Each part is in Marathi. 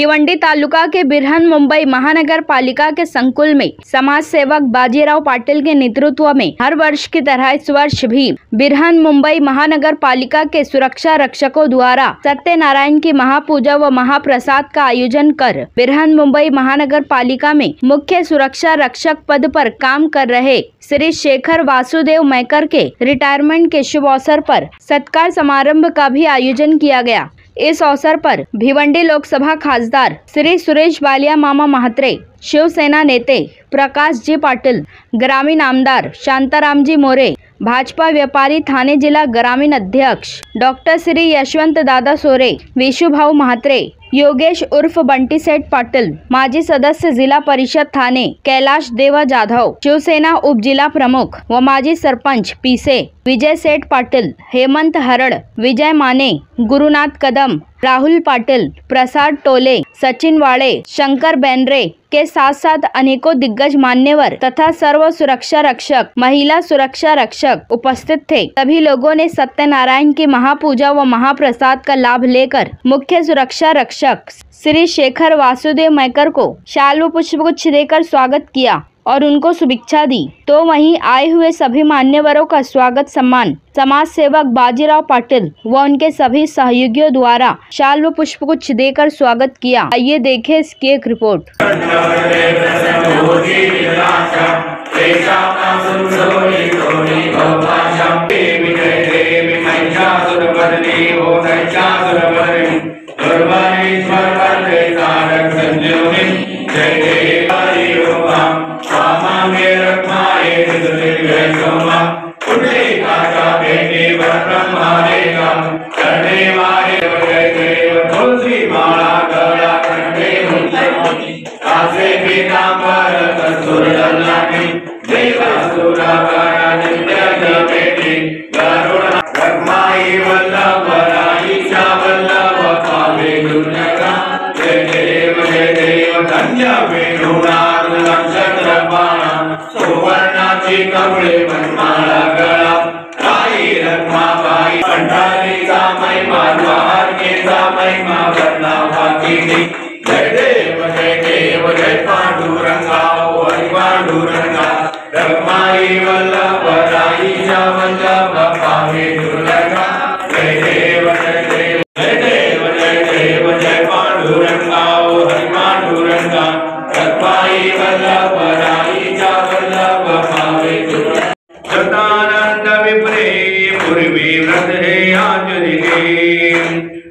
भिवंडी तालुका के बिरहन मुंबई महानगर पालिका के संकुल में समाज सेवक बाजीराव पाटिल के नेतृत्व में हर वर्ष की तरह इस वर्ष भी बिरहन मुंबई महानगर पालिका के सुरक्षा रक्षकों द्वारा सत्यनारायण की महापूजा व महाप्रसाद का आयोजन कर बिरहन मुंबई महानगर पालिका में मुख्य सुरक्षा रक्षक पद पर काम कर रहे श्री शेखर वासुदेव मैकर के रिटायरमेंट के शुभ अवसर पर सत्कार समारोह का भी आयोजन किया गया। इस अवसर पर भिवंडी लोकसभा खासदार श्री सुरेश बालिया मामा महात्रे, शिवसेना नेते प्रकाश जी पाटिल, ग्रामीण आमदार शांताराम जी मोरे, भाजपा व्यापारी थाने जिला ग्रामीण अध्यक्ष डॉक्टर श्री यशवंत दादा सोरे, विशुभाऊ महात्रे, योगेश उर्फ बंटी सेठ पाटिल, माजी सदस्य जिला परिषद थाने कैलाश देवा जाधव, शिवसेना उप जिला प्रमुख व माजी सरपंच पीसे विजय सेठ पाटिल, हेमंत हरड़, विजय माने, गुरुनाथ कदम, राहुल पाटिल, प्रसाद टोले, सचिन वाड़े, शंकर बैनरे के साथ साथ अनेकों दिग्गज मान्यवर तथा सर्व सुरक्षा रक्षक, महिला सुरक्षा रक्षक उपस्थित थे। सभी लोगों ने सत्यनारायण की महापूजा व महाप्रसाद का लाभ लेकर मुख्य सुरक्षा रक्षक श्री शेखर वासुदेव मैकर को शाल व पुष्पगुच्छ देकर स्वागत किया और उनको शुभेच्छा दी। तो वहीं आए हुए सभी मान्यवरों का स्वागत सम्मान समाज सेवक बाजीराव पाटिल व उनके सभी सहयोगियों द्वारा शाल व पुष्पगुच्छ देकर स्वागत किया। आइए देखें इसकी एक रिपोर्ट।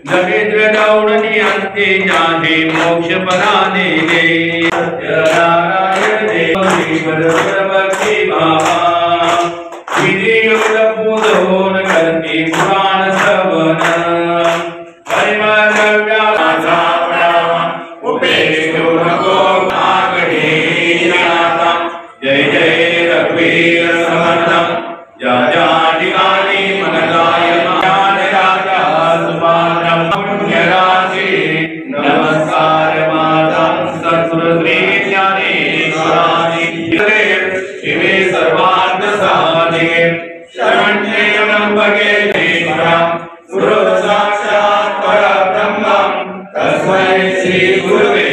दरिद्र दौड़नी अंते जाने मोक्ष पराने दे सत्यनारायण देव भक्ति बाबा विधि युक्त पूजन करके पुराण श्रवण परिमल जय जय रघुवीर समर्थ जाजादिगानी मनलाय नमस्कार मातम सत्सुरते ज्ञानेश्वराणि शिवे सर्वार्थ साधिके शरण्ये त्र्यंबके देवं गुरु साक्षात् परब्रह्मं तस्मै श्री गुरुवे।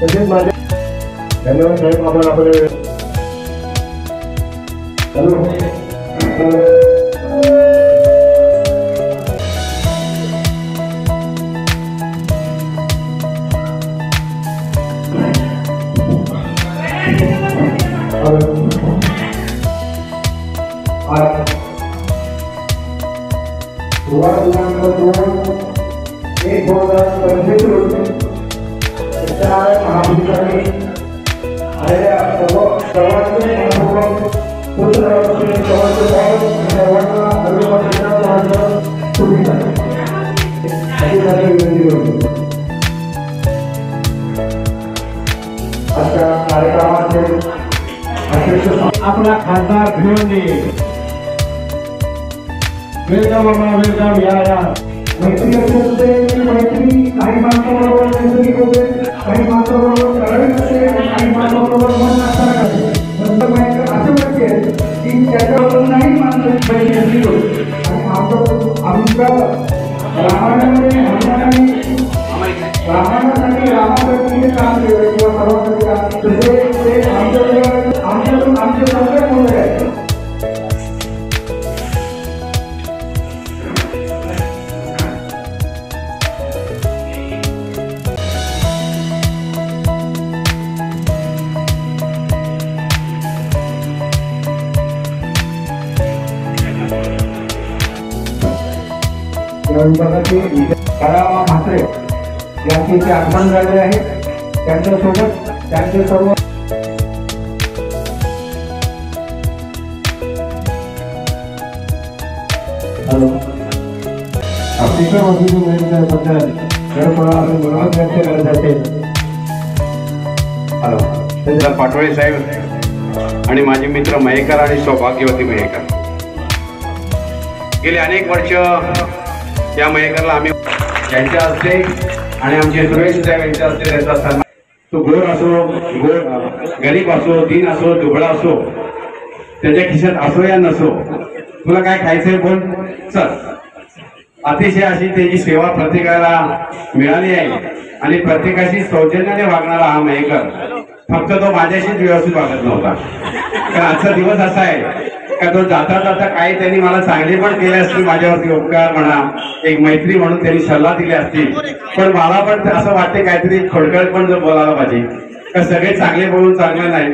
तसेच माझे धन्यवाद साहेब. आपण आपले आपला खासदार भिवंडी वेलकम वेलकम. या मैत्री असेल मैत्री काही माणसाबरोबर नैसर्गिक होते, काही माणसाबरोबर ठराविक असते, काही माणसाबरोबर मन नसताना करते. असं वाटते की त्याच्याबरोबर नाही माणसं पैसे होते. आणि आमच्या रामायणामध्ये रामायणासाठी रामासाठी काम केलं किंवा सर्वांसाठी काम तसे आमचे सगळे मुलं आहेत. कळावा म्हात्रे यांची ते आगमन झाले आहे. त्यांच्यासोबत त्यांचे सर्व अतिशय मधुर बद्दल व्यक्त करत असेल. हॅलो पाटोळे साहेब आणि माझे मित्र मयेकर आणि सौभाग्यवती मयेकर. गेली अनेक वर्ष या मयेकरला आम्ही यांच्या हस्ते आणि आमचे सुरेश साहेब यांच्या हस्ते त्याचा सन्मान. तो गोर असो, गरीब असो, दीन असो, दुबळा असो, त्याच्या खिशात असो या नसो, तुला काय खायचंय बोल चल. अतिशय अशी त्याची सेवा प्रत्येकाला मिळाली आहे आणि प्रत्येकाशी सौजन्याने वागणारा हा मयेकर. फक्त तो माझ्याशीच व्यवस्थित वागत नव्हता. कारण आजचा दिवस असा आहे का तो जाता जाता काही त्यांनी मला चांगले पण केले असतील, माझ्यावरती उपकार म्हणा, एक मैत्री म्हणून त्यांनी सल्ला दिले असतील. पण मला पण असं वाटते काहीतरी खोडकळ पण बोलायला पाहिजे का सगळे चांगले बोलून चांगले नाही.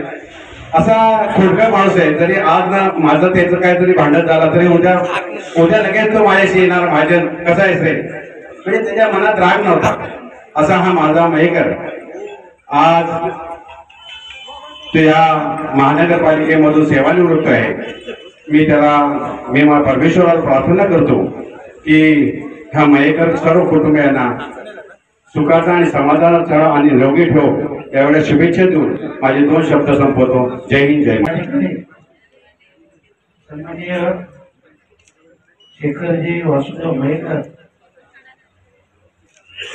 असा खोडकळ माणूस आहे. जरी आज ना माझं त्याचं काहीतरी भांडण झालं तरी उद्या लगेच तो माझ्याशी येणार. माझ्या कसा आहे म्हणजे त्याच्या मनात राग नव्हता. असा हा माझा मयेकर. आज तो या महानगरपालिकेमधून सेवानिवृत्त आहे. मी परमेश्वराला प्रार्थना करतो की हा मयेकर सर्व कुटुंबियांना सुखाचा आणि समाधानाचा आणि निरोगी ठेव. एवढ्या शुभेच्छा देऊन माझे 2 शब्द संपवतो. जय हिंद, जय महाराष्ट्र. सन्माननीय शेखरजी वासुदेव मयेकर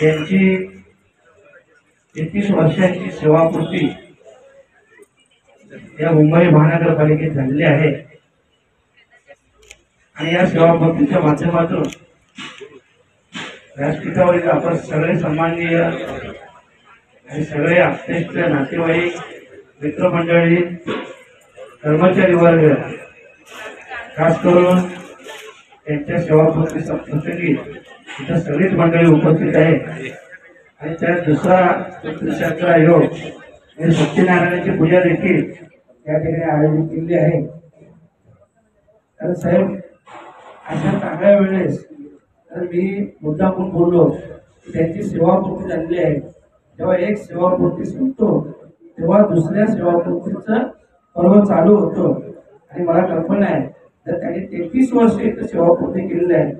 यांची 31 वर्षाची सेवापूर्ती या मुंबई महानगरपालिकेत झालेली आहे. आणि या सेवापूर्तीच्या माध्यमातून व्यासपीठावरील आपण सगळे सन्माननीय आणि सगळे आप्तेष्ट नातेवाईक, मित्रमंडळी, कर्मचारी वर्ग, खास करून त्यांच्या सेवापूर्तीचा प्रसंगी इथं सगळीच मंडळी उपस्थित आहे. आणि त्यात दुसरा तृतीयाचा योग म्हणजे सत्यनारायणाची पूजा देखील या ठिकाणी आयोजित केली आहे. तर साहेब अशा चांगल्या वेळेस तर मी मुद्दामून बोललो की त्यांची सेवापूर्ती झालेली आहे. जेव्हा एक सेवापूर्ती संपतो तेव्हा दुसऱ्या सेवापूर्तीचं पर्व चालू होतो. आणि मला कल्पना आहे तर त्यांनी 33 वर्ष इथं सेवापूर्ती केलेली आहे.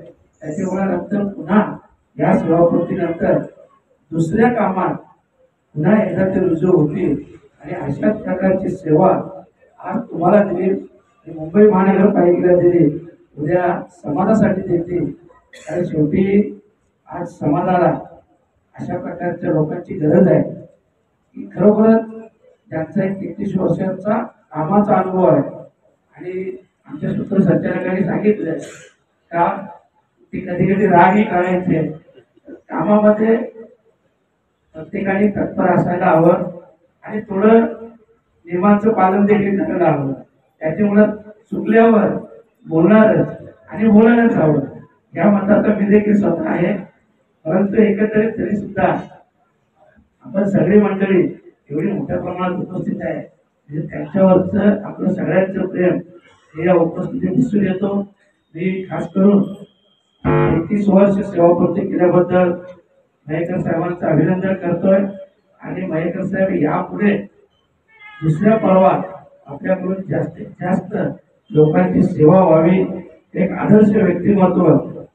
त्याच्यामुळे नंतर पुन्हा या सेवापूर्तीनंतर दुसऱ्या कामात पुन्हा एकदा ते रुजू होतील आणि अशाच प्रकारची सेवा आज तुम्हाला दिली, मुंबई महानगरपालिकेला दिली, उद्या समाजासाठी देतील. कारण शेवटी आज समाजाला अशा प्रकारच्या लोकांची गरज आहे की खरोखरच त्यांचा एक 33 वर्षांचा कामाचा अनुभव आहे. आणि आमच्या सूत्रसंचालकांनी सांगितलं का ते कधी कधी रागही करायचे, कामामध्ये प्रत्येकाने तत्पर असायला हवं आणि थोडं नियमांचं पालन देखील करायला हवं. त्याच्यामुळे चुकल्यावर बोलणारच आणि बोलायलाच हवं या मताचा मी देखील स्वतः आहे. परंतु एकत्रित तरी सुद्धा आपण सगळी मंडळी एवढी मोठ्या प्रमाणात उपस्थित आहे, म्हणजे त्यांच्यावरचं आपलं सगळ्यांचं प्रेम हे या उपस्थितीत दिसून येतो. मी खास करून 33 वर्ष सेवापूर्ती केल्याबद्दल मयेकर साहेबांचं अभिनंदन करतोय. आणि मयेकर साहेब यापुढे दुसऱ्या पर्वात आपल्याकडून जास्तीत जास्त लोकांची सेवा व्हावी, एक आदर्श व्यक्तिमत्व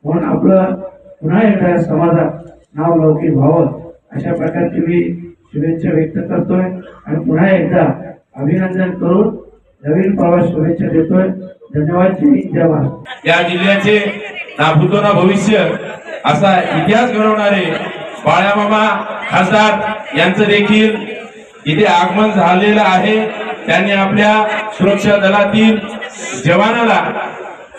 म्हणून आपलं पुन्हा एकदा समाजात नाव लौकिक व्हावं अशा प्रकारची मी शुभेच्छा व्यक्त करतोय. आणि पुन्हा एकदा अभिनंदन करून नवीन प्रवास शुभेच्छा देतोय. धन्यवाद. जय महाराष्ट्र. या जिल्ह्याचे ना भूतो ना भविष्य असा इतिहास घडवणारे बाळामामा खासदार यांचं देखील इथे आगमन झालेलं आहे. त्यांनी आपल्या सुरक्षा दलातील जवानाला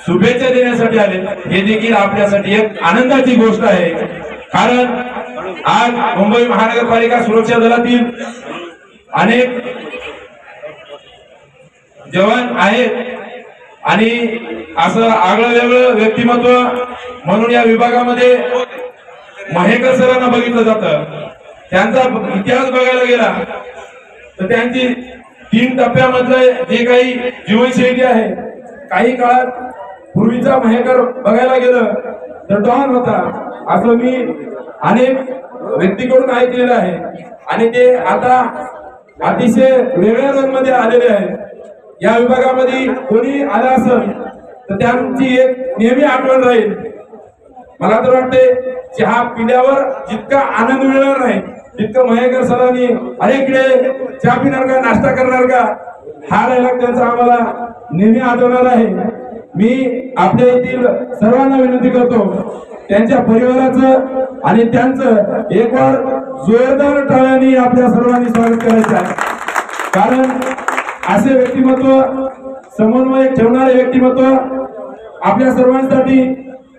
शुभेच्छा देण्यासाठी आले. हे देखील आपल्यासाठी एक आनंदाची गोष्ट आहे. कारण आज मुंबई महानगरपालिका सुरक्षा दलातील अनेक जवान आहेत आणि असं आगळं वेगळं व्यक्तिमत्व म्हणून या विभागामध्ये मयेकर सरांना बघितलं जातं. त्यांचा इतिहास बघायला गेला तर त्यांची 3 टप्प्यामधलं जे काही जीवनशैली आहे, काही काळात पूर्वीचा मयेकर बघायला गेलं तर डॉन होता असं मी अनेक व्यक्तीकडून ऐकलेलं आहे. आणि ते आता अतिशय वेगळ्या रोलमध्ये आलेले आहे. या विभागामध्ये कोणी आला असेल तर त्यांची एक नेहमी आठवण राहील. मला तर वाटते चहा पिल्यावर जितका आनंद मिळणार नाही तितकं मयेकर सरांनी अनेकडे चहा पिणार का, नाश्ता करणार का, हा डायलॉग त्यांचा आम्हाला नेहमी आठवणार आहे. मी आपल्या येथील सर्वांना विनंती करतो त्यांच्या परिवाराचं आणि त्यांचं एक बार जोरदार टाळ्यांनी आपल्या सर्वांनी स्वागत करायचं आहे. कारण असे व्यक्तिमत्व, समन्वय ठेवणारे व्यक्तिमत्व आपल्या सर्वांसाठी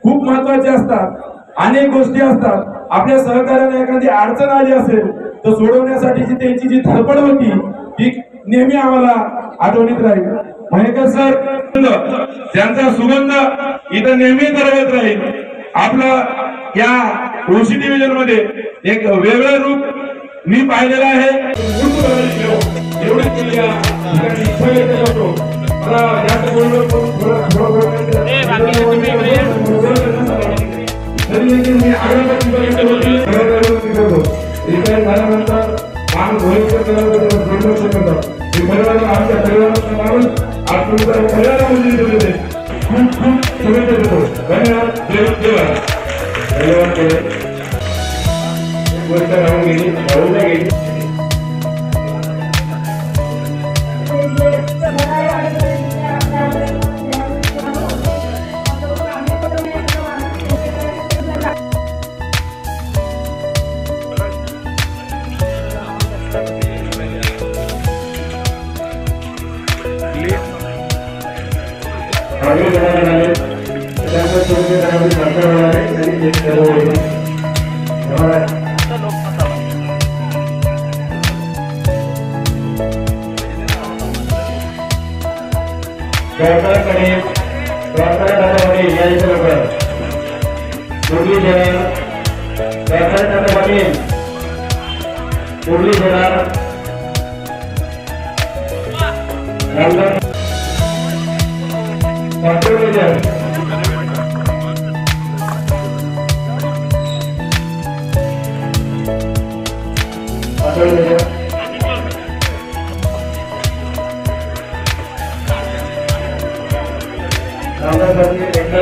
खूप महत्वाचे असतात. अनेक गोष्टी असतात. आपल्या सहकार्याने एखादी अडचण आली असेल तर सोडवण्यासाठीची त्यांची जी धडपड होती ती नेहमी आम्हाला आठवणीत राहील. मयेकर सर त्यांचा सुगंध इथं नेहमी तरळत राहील. आपलं या ओसी डिव्हिजन मध्ये एक वेगळं रूप मी पाहिलेलं आहे.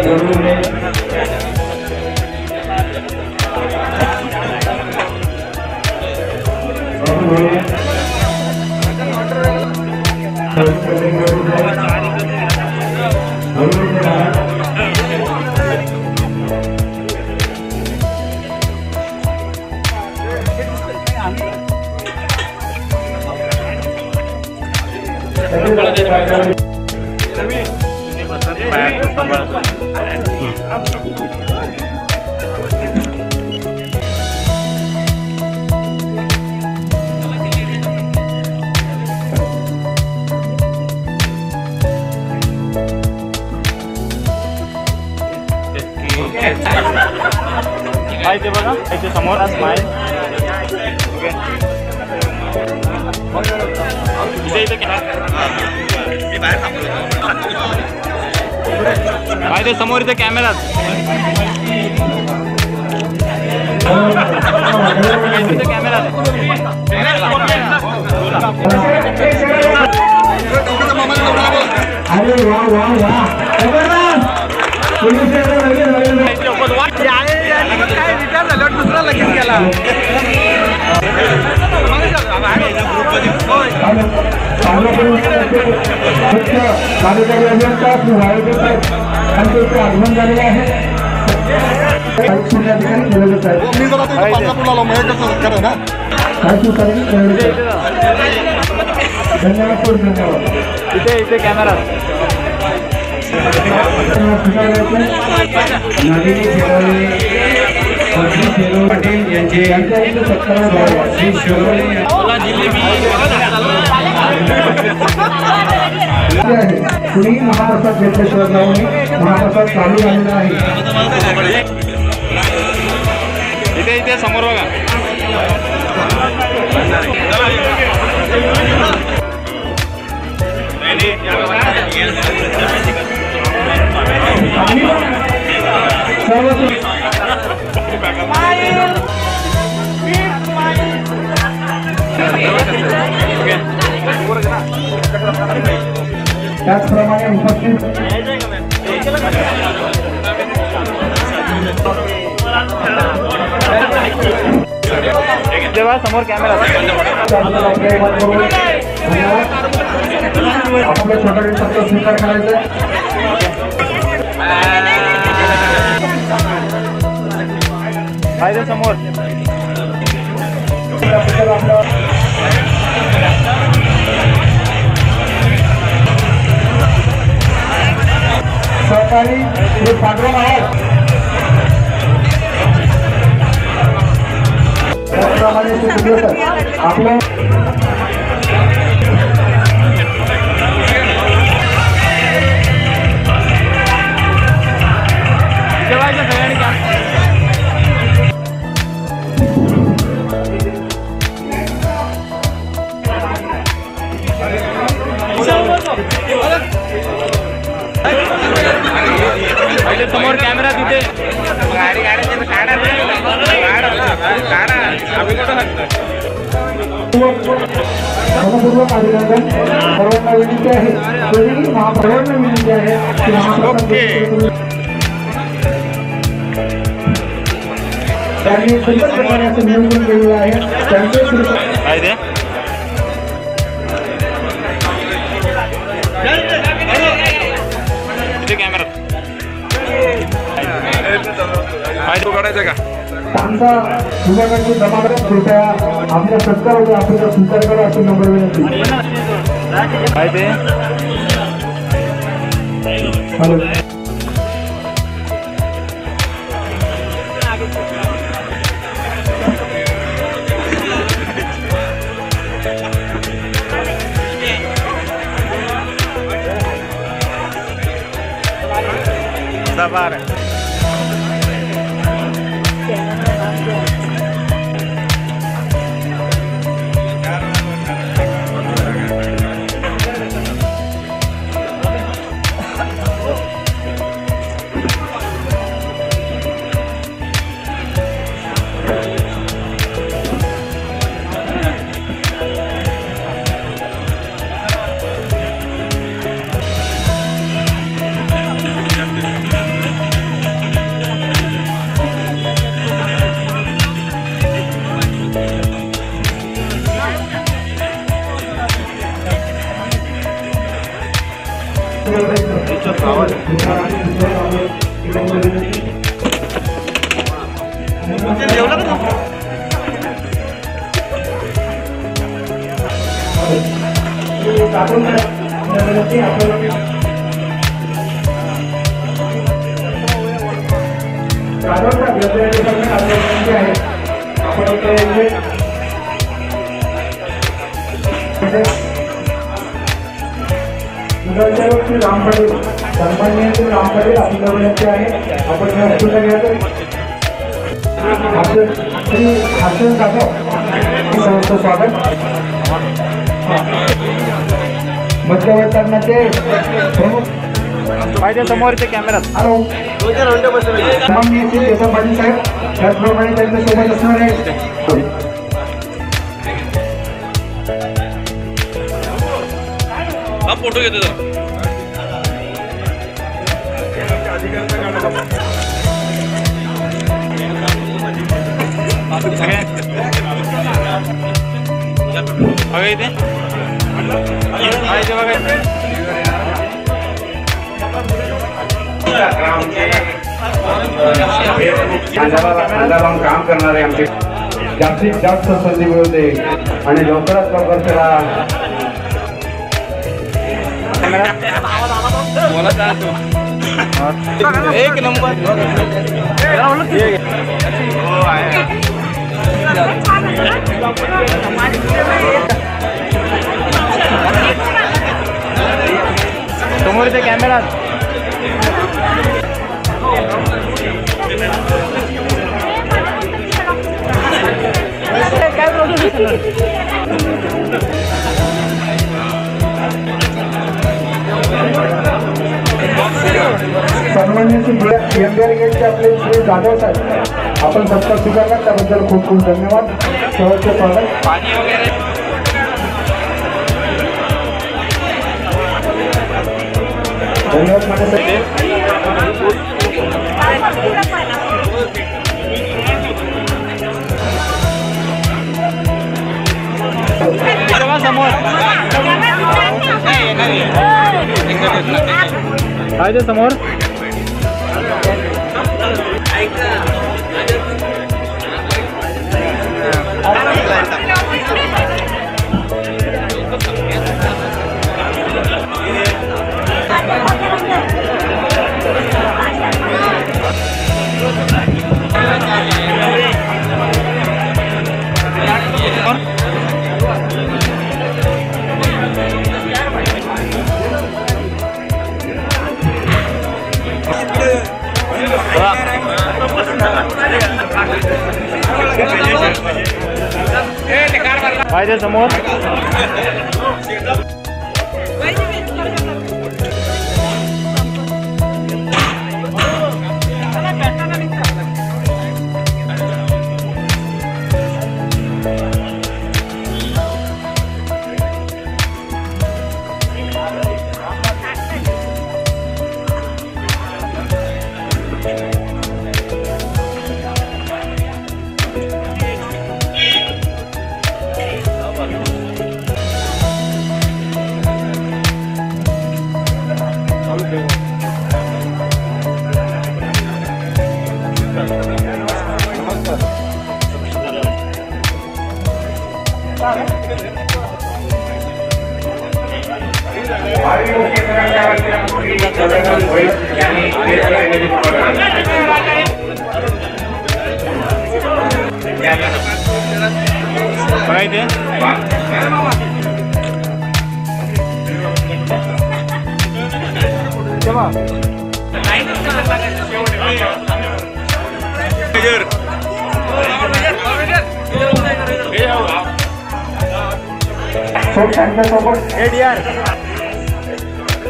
त्यांना बोलवू नये. ते बघा इथे समोर स्माइल. इथे समोर इथे कॅमेरा कॅमेरा अरे वा वा वा काय विचार झाल्यावर दुसरा लगेच केला. कार्यकारी अभियंता त्यांचे आगमन झालेले आहे. धन्यवाद. इथे इथे कॅमेरा नवीन पाटील यांचे श्री शिरोळे कुणी महाप्रसाद घेतल्याशिवाय जाऊ नये. महाप्रसाद चालू झालेला आहे. इथे इथे समोर बघा. त्याचप्रमाणे उपस्थित तेव्हा समोर कॅमेरा आपल्या छोट्या शब्द स्वीकार करायचा. इथे समोर सहकारी हे पाठवून आहेत. त्याचप्रमाणे आपलं समोर कॅमेरा तिथे मनपूर्वक अभिनंदन. सर्वांना विनंती आहे सर्वांना विनंती आहे की त्यांनी सुंदर प्रकारे असं नियोजन केलेलं आहे. त्यांचे कॅमेरा काढायचं का त्यांचा विभागाची जमानत कृपया आपल्या सत्कार होते आपल्याला स्वीकार करा अशी नंबर विनंती. काय ते हॅलो दबार राम पाटील सन्माननीय राम पाटील आपल्या विनंती आहे आपण या वस्तूला घ्यायचं श्री हर्षन जाधव स्वागत मध्यवर्तनाचे प्रमुख पाहिजे समोरचे कॅमेरा हॅलो सन्माननीय श्री केशव पाटील साहेब त्याचप्रमाणे त्यांच्या सोबत असणार आहे फोटो घेतो काम करणारे आमचे जास्तीत जास्त संधी मिळवते आणि लवकरात लवकर त्याला एक नंबर समोरचे कॅमेरा काय सन्माननीय श्री आपले श्री जाधव साहेब आपण सत्कार स्वीकारला त्याबद्दल खूप खूप धन्यवाद शेवटचे स्वागत धन्यवाद समोर पाहिजे समोर पाहिजे समोर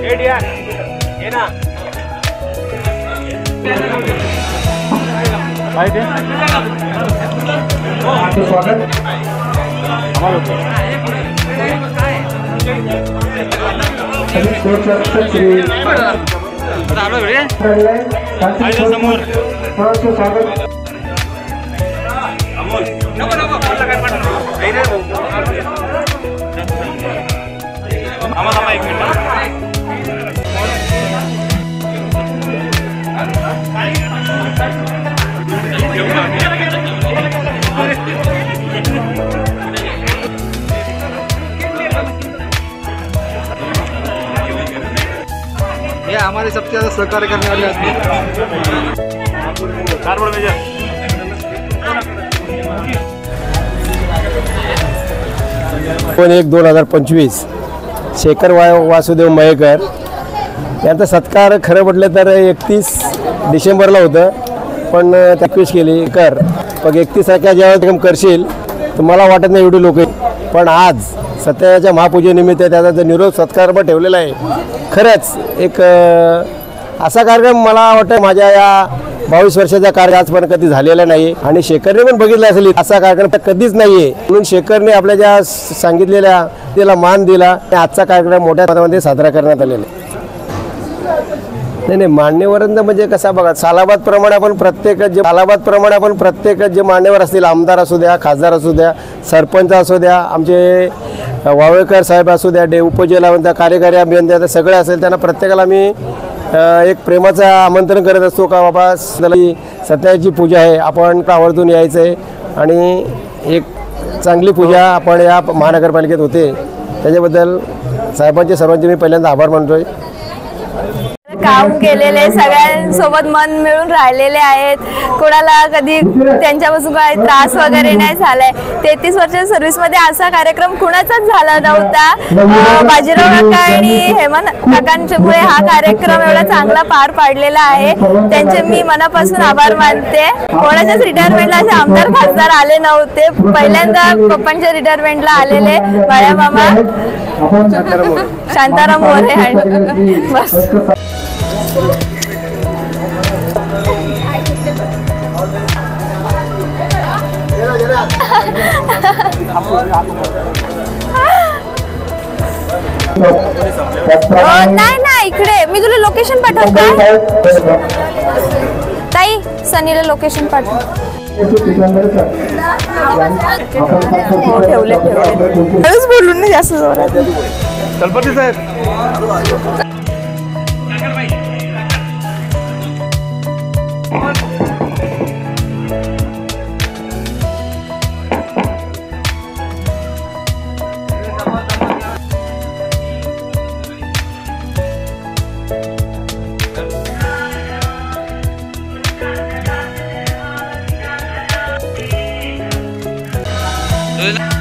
ADR ये ना पाहिजे स्वागत समोर स्वागत एक मिनिट ये हमारे सबसे ज़्यादा सहकार्य करने वाले आदमी कारवार मेजर 1/1/2025 शेखर वासुदेव मयेकर यांचा सत्कार खरं म्हटलं तर 31 डिसेंबरला होतं, पण रिक्वेस्ट केली कर मग 31 तारखेला जेव्हा काम करशील तर मला वाटत नाही एवढी लोक, पण आज सत्याच्या महापूजेनिमित्त त्याचा जो निरोप सत्कार पण ठेवलेला आहे. खरंच एक असा कार्यक्रम मला वाटतं माझ्या या 22 वर्षाचा कार्य आजपर्यंत कधी झालेला नाही आणि शेखरने पण बघितला असेल असा कार्यक्रम तर कधीच नाही आहे. म्हणून शेखरने आपल्या ज्या सांगितलेल्या त्याला मान दिला आणि आजचा कार्यक्रम मोठ्या प्रमाणामध्ये साजरा करण्यात आलेला आहे. नाही मान्यवरांना म्हणजे कसा बघा सालाबादप्रमाणे आपण प्रत्येक जे मान्यवर असतील, आमदार असू द्या, खासदार असू द्या, सरपंच असू द्या, आमचे वावळेकर साहेब असू द्या, उपजिल्हा कार्यकारी अभियंता सगळे असेल, त्यांना प्रत्येकाला आम्ही एक प्रेमाचं आमंत्रण करत असतो का बाबा सत्याची पूजा आहे, आपण आवर्जून यायचं आहे आणि एक चांगली पूजा आपण या महानगरपालिकेत होते. त्याच्याबद्दल साहेबांचे सर्वांचे मी पहिल्यांदा आभार मानतोय. काम केलेले सगळ्यांसोबत मन मिळून राहिलेले आहेत, कोणाला कधी त्यांच्यापासून काही त्रास वगैरे नाही झालाय. 33 वर्षाच्या सर्व्हिसमध्ये असा कार्यक्रम कुणाचाच झाला नव्हता. बाजीराव काका आणि हेमंत काकांच्यामुळे हा कार्यक्रम एवढा चांगला पार पाडलेला आहे. त्यांचे मी मनापासून आभार मानते. कोणाच्याच रिटायरमेंटला असे आमदार खासदार आले नव्हते, पहिल्यांदा पप्पांच्या रिटायरमेंटला आलेले बाळा मामा शांताराम मोरे बस. नाही इकडे मी तुला लोकेशन पाठवू का ताई? सनीला लोकेशन पाठव. ठेवले बोलून नाही जास्त जोरात. चलपती साहेब Good.